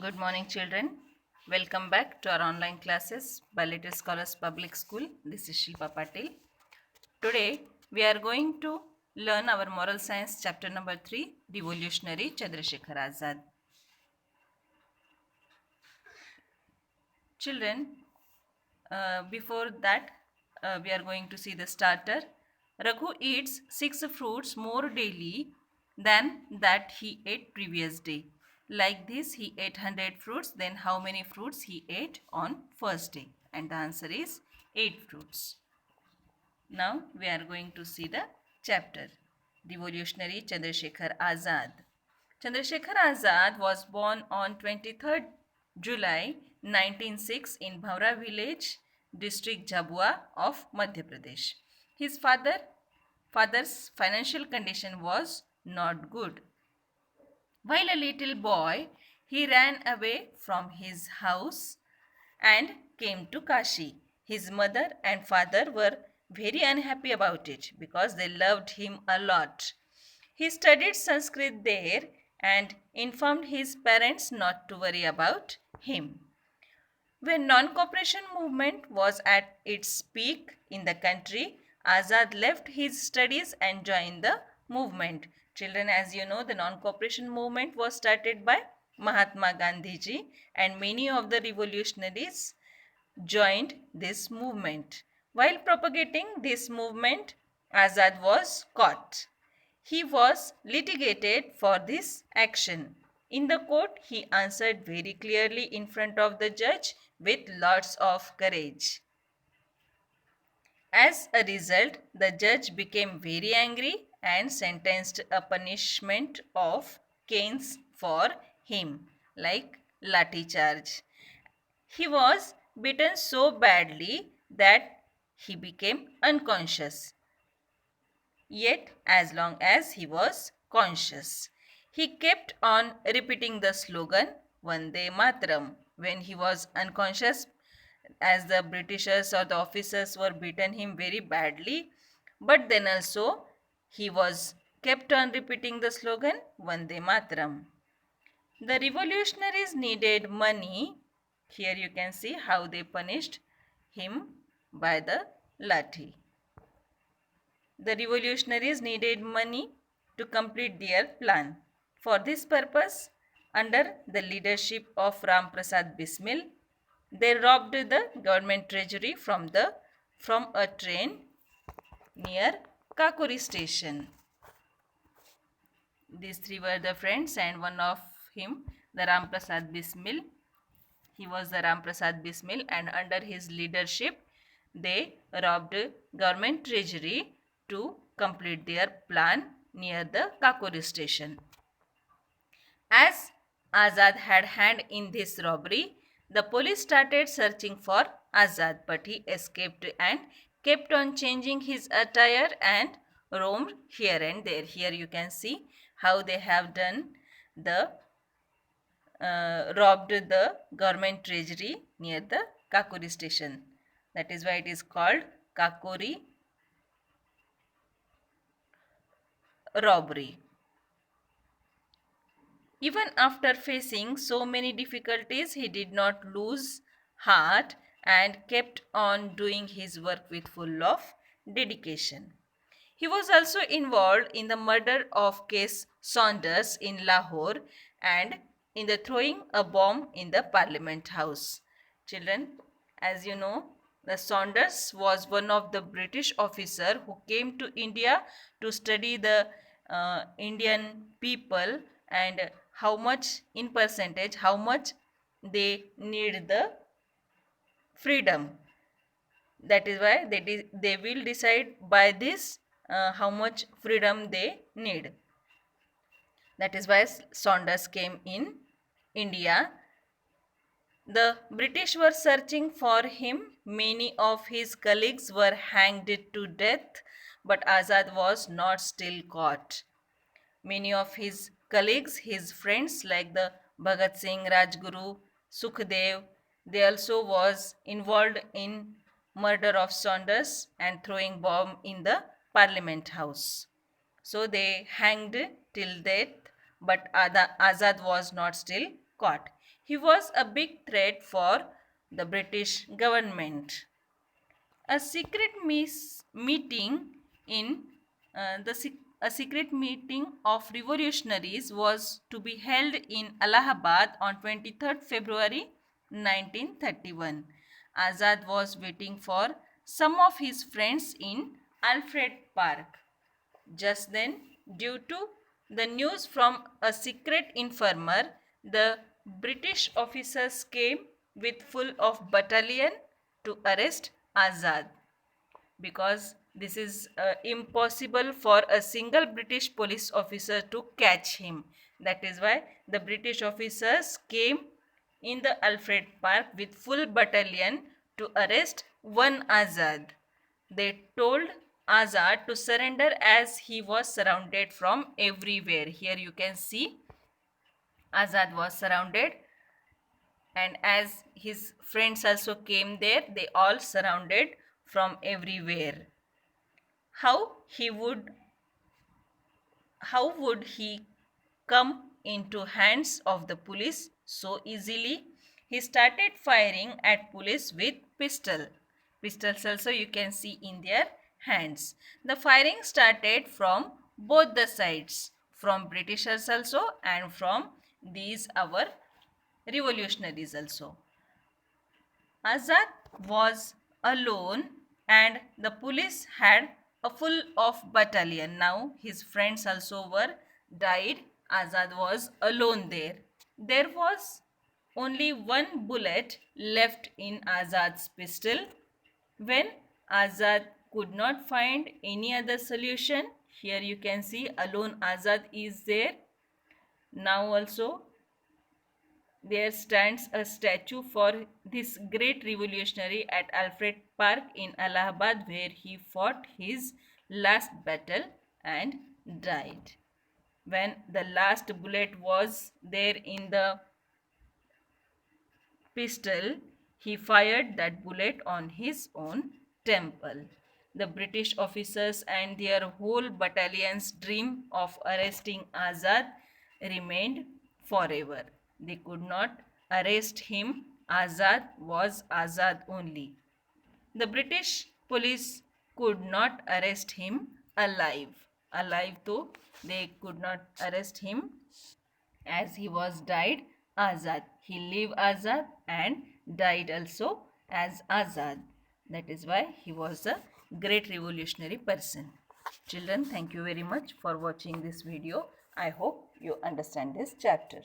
Good morning, children. Welcome back to our online classes by Little Scholars Public School. This is Shilpa Patil. Today, we are going to learn our moral science chapter number 3, Revolutionary Chandrasekhar Azad. Children, before that, we are going to see the starter. Raghu eats 6 fruits more daily than that he ate previous day. Like this, he ate 100 fruits. Then how many fruits he ate on first day? And the answer is 8 fruits. Now we are going to see the chapter. Revolutionary Chandrasekhar Azad. Chandrasekhar Azad was born on 23rd July 1906 in Bhaura village, district Jhabua of Madhya Pradesh. His father's financial condition was not good. While a little boy, he ran away from his house and came to Kashi. His mother and father were very unhappy about it because they loved him a lot. He studied Sanskrit there and informed his parents not to worry about him. When non-cooperation movement was at its peak in the country, Azad left his studies and joined the movement. Children, as you know, the non-cooperation movement was started by Mahatma Gandhi ji, and many of the revolutionaries joined this movement. While propagating this movement, Azad was caught. He was litigated for this action. In the court, he answered very clearly in front of the judge with lots of courage. As a result, the judge became very angry and sentenced a punishment of canes for him, like lathi charge. He was beaten so badly that he became unconscious. Yet, as long as he was conscious, he kept on repeating the slogan Vande Mataram when he was unconscious, as the Britishers or the officers were beaten him very badly. But then also he was kept on repeating the slogan Vande Mataram. The revolutionaries needed money. Here you can see how they punished him by the lathi. The revolutionaries needed money to complete their plan. For this purpose, under the leadership of Ram Prasad Bismil, they robbed the government treasury from a train near Kakuri station. These three were the friends, and one of him, the Ram Prasad Bismil. He was the Ram Prasad Bismil, and under his leadership, they robbed government treasury to complete their plan near the Kakuri station. As Azad had hand in this robbery, the police started searching for Azad, but he escaped and kept on changing his attire and roamed here and there. Here you can see how they have done the robbed the government treasury near the Kakuri station. That is why it is called Kakuri robbery. Even after facing so many difficulties, he did not lose heart and kept on doing his work with full of dedication. He was also involved in the murder of Case Saunders in Lahore and in the throwing a bomb in the Parliament House. Children, as you know, the Saunders was one of the British officer who came to India to study the Indian people and how much in percentage, how much they need the freedom. That is why they will decide by this how much freedom they need. That is why Saunders came in India. The British were searching for him. Many of his colleagues were hanged to death, but Azad was not still caught. Many of his colleagues, his friends like the Bhagat Singh, Rajguru, Sukhdev, they also was involved in murder of Saunders and throwing bomb in the Parliament House. So they hanged till death, but Azad was not still caught. He was a big threat for the British government. A secret meeting in a secret meeting of revolutionaries was to be held in Allahabad on 23rd February 1931. Azad was waiting for some of his friends in Alfred Park. Just then, due to the news from a secret informer, the British officers came with full of battalion to arrest Azad, because this is impossible for a single British police officer to catch him. That is why the British officers came in the Alfred Park with full battalion to arrest one Azad. They told Azad to surrender as he was surrounded from everywhere. Here you can see Azad was surrounded, and as his friends also came there, they all surrounded from everywhere. How he would how would he come into hands of the police so easily? He started firing at police with pistols also you can see in their hands. The firing started from both the sides, from Britishers also and from these our revolutionaries also. Azad was alone and the police had a full of battalion. Now his friends also were died. Azad was alone there. There was only one bullet left in Azad's pistol. When Azad could not find any other solution, here you can see alone Azad is there. Now also there stands a statue for this great revolutionary at Alfred Park in Allahabad, where he fought his last battle and died. When the last bullet was there in the pistol, he fired that bullet on his own temple. The British officers and their whole battalion's dream of arresting Azad remained forever. They could not arrest him. Azad was Azad only. The British police could not arrest him alive. Alive though, they could not arrest him as he was died Azad. He lived Azad and died also as Azad. That is why he was a great revolutionary person. Children, thank you very much for watching this video. I hope you understand this chapter.